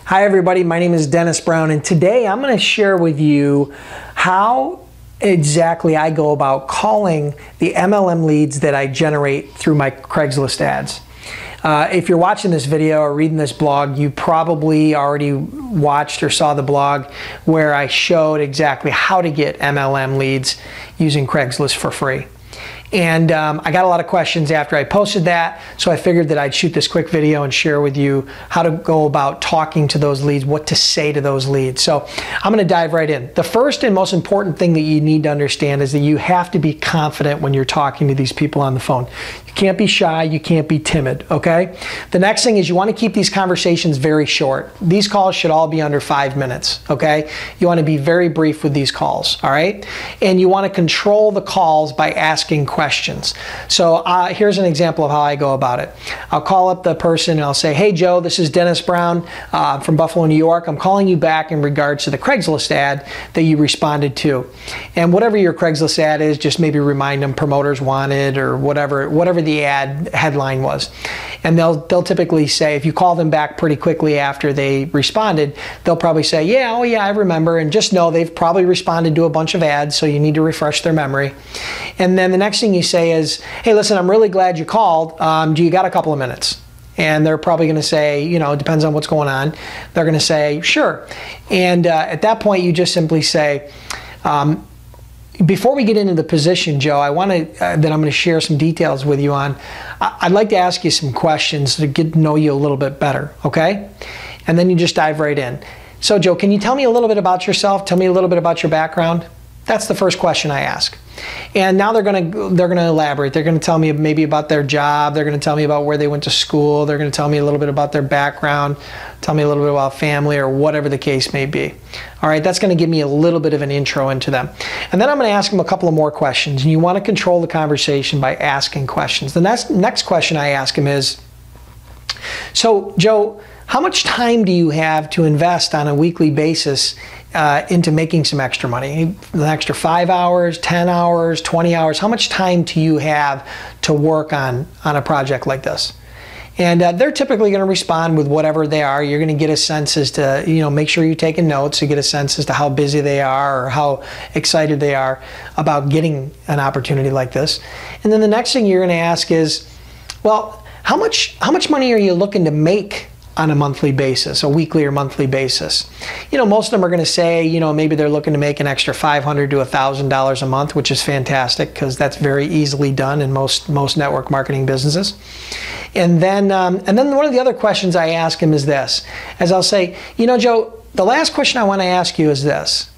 Hi everybody, my name is Dennis Brown, and today I'm going to share with you how exactly I go about calling the MLM leads that I generate through my Craigslist ads. If you're watching this video or reading this blog, you probably already watched or saw the blog where I showed exactly how to get MLM leads using Craigslist for free. And I got a lot of questions after I posted that, so I figured that I'd shoot this quick video and share with you how to go about talking to those leads, what to say to those leads. So I'm going to dive right in. The first and most important thing that you need to understand is that you have to be confident when you're talking to these people on the phone. You can't be shy, you can't be timid, okay? The next thing is you want to keep these conversations very short. These calls should all be under 5 minutes, okay? You want to be very brief with these calls, all right? And you want to control the calls by asking questions. So here's an example of how I go about it. I'll call up the person and I'll say, hey Joe, this is Dennis Brown from Buffalo, New York. I'm calling you back in regards to the Craigslist ad that you responded to. And whatever your Craigslist ad is, just maybe remind them promoters wanted or whatever the ad headline was. And they'll typically say, if you call them back pretty quickly after they responded, they'll probably say, yeah, oh yeah, I remember. And just know they've probably responded to a bunch of ads, so you need to refresh their memory. And then the next thing you say is, hey, listen, I'm really glad you called. Do you got a couple of minutes? And they're probably going to say, you know, it depends on what's going on. They're going to say, sure. And at that point, you just simply say, before we get into the position, Joe, I want to that I'm going to share some details with you on. I'd like to ask you some questions to get to know you a little bit better, okay? And then you just dive right in. So, Joe, can you tell me a little bit about yourself? Tell me a little bit about your background. That's the first question I ask. And now they're going to elaborate. They're going to tell me maybe about their job. They're going to tell me about where they went to school. They're going to tell me a little bit about their background, tell me a little bit about family or whatever the case may be. All right, that's going to give me a little bit of an intro into them. And then I'm going to ask them a couple of more questions. And you want to control the conversation by asking questions. The next question I ask them is, so Joe, how much time do you have to invest on a weekly basis into making some extra money? An extra 5 hours, 10 hours, 20 hours? How much time do you have to work on a project like this? And they're typically going to respond with whatever they are. You're going to get a sense as to, you know, make sure you're taking notes to get a sense as to how busy they are or how excited they are about getting an opportunity like this. And then the next thing you're going to ask is, well, how much money are you looking to make on a monthly basis, a weekly or monthly basis? You know, most of them are going to say, you know, maybe they're looking to make an extra $500 to $1,000 a month, which is fantastic because that's very easily done in most network marketing businesses. And then one of the other questions I ask them is this, as I'll say, you know, Joe, the last question I want to ask you is this: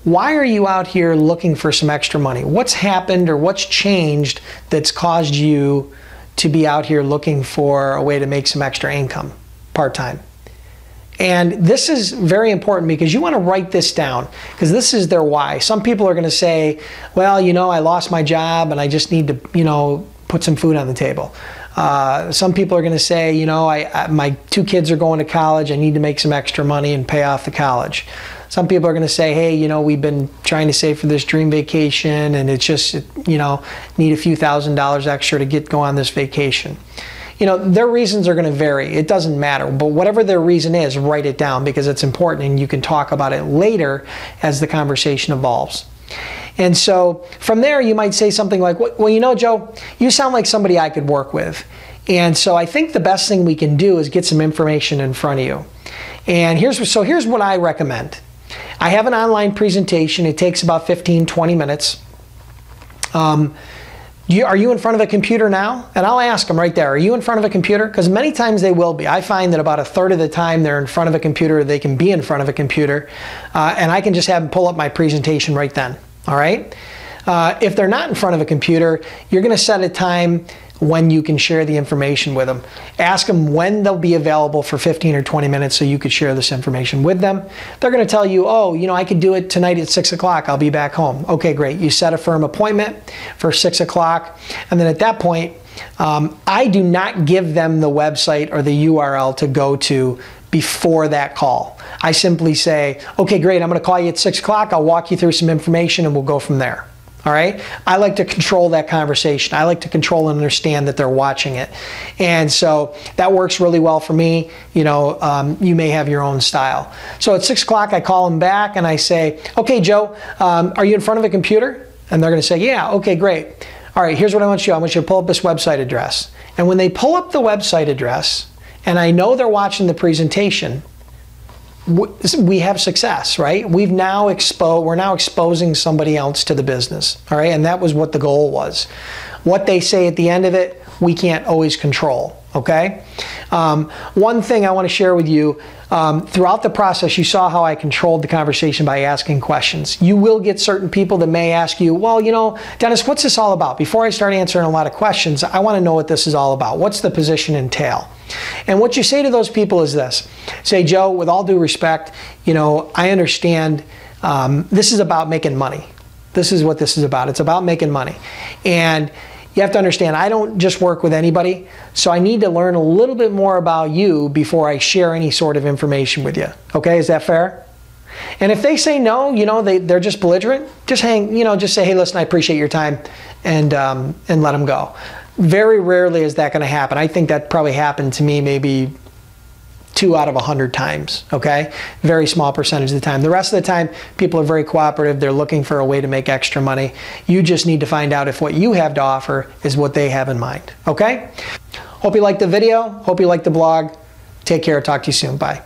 why are you out here looking for some extra money? What's happened or what's changed that's caused you to be out here looking for a way to make some extra income part-time? And this is very important because you want to write this down because this is their why. Some people are going to say, well, you know, I lost my job and I just need to, you know, put some food on the table. Some people are going to say, you know, my 2 kids are going to college. I need to make some extra money and pay off the college. Some people are going to say, hey, you know, we've been trying to save for this dream vacation and it's just, you know, need a few $1,000s extra to go on this vacation. You know, their reasons are going to vary. It doesn't matter. But whatever their reason is, write it down because it's important and you can talk about it later as the conversation evolves. And so from there, you might say something like, well, you know, Joe, you sound like somebody I could work with. And so I think the best thing we can do is get some information in front of you. And here's what I recommend. I have an online presentation. It takes about 15-20 minutes. Are you in front of a computer now? And I'll ask them right there, are you in front of a computer? Because many times they will be. I find that about 1/3 of the time they're in front of a computer, they can be in front of a computer, and I can just have them pull up my presentation right then, all right? If they're not in front of a computer, you're going to set a time when you can share the information with them. Ask them when they'll be available for 15 or 20 minutes so you could share this information with them. They're going to tell you, oh, you know, I could do it tonight at 6 o'clock. I'll be back home. Okay, great. You set a firm appointment for 6 o'clock. And then at that point, I do not give them the website or the URL to go to before that call. I simply say, okay, great. I'm going to call you at 6 o'clock. I'll walk you through some information and we'll go from there. All right, I like to control that conversation. I like to control and understand that they're watching it, and so that works really well for me. You know, you may have your own style. So at 6 o'clock, I call them back and I say, "Okay, Joe, are you in front of a computer?" And they're going to say, "Yeah." "Okay, great. All right, here's what I want you to do. I want you to pull up this website address." And when they pull up the website address, and I know they're watching the presentation, we have success, right? we're now exposing somebody else to the business, all right? And that was what the goal was. What they say at the end of it, we can't always control, okay? One thing I want to share with you, throughout the process, you saw how I controlled the conversation by asking questions. You will get certain people that may ask you, "Well, you know, Dennis, what's this all about? Before I start answering a lot of questions, I want to know what this is all about. What's the position entail?" And what you say to those people is this. Say, "Joe, with all due respect, you know, I understand this is about making money. This is what this is about. It's about making money. And you have to understand, I don't just work with anybody, so I need to learn a little bit more about you before I share any sort of information with you." Okay, is that fair? And if they say no, you know, they're just belligerent, just say, "Hey, listen, I appreciate your time," and let them go. Very rarely is that going to happen. I think that probably happened to me maybe 2 out of 100 times, okay? Very small percentage of the time. The rest of the time, people are very cooperative. They're looking for a way to make extra money. You just need to find out if what you have to offer is what they have in mind, okay? Hope you liked the video. Hope you liked the blog. Take care. Talk to you soon. Bye.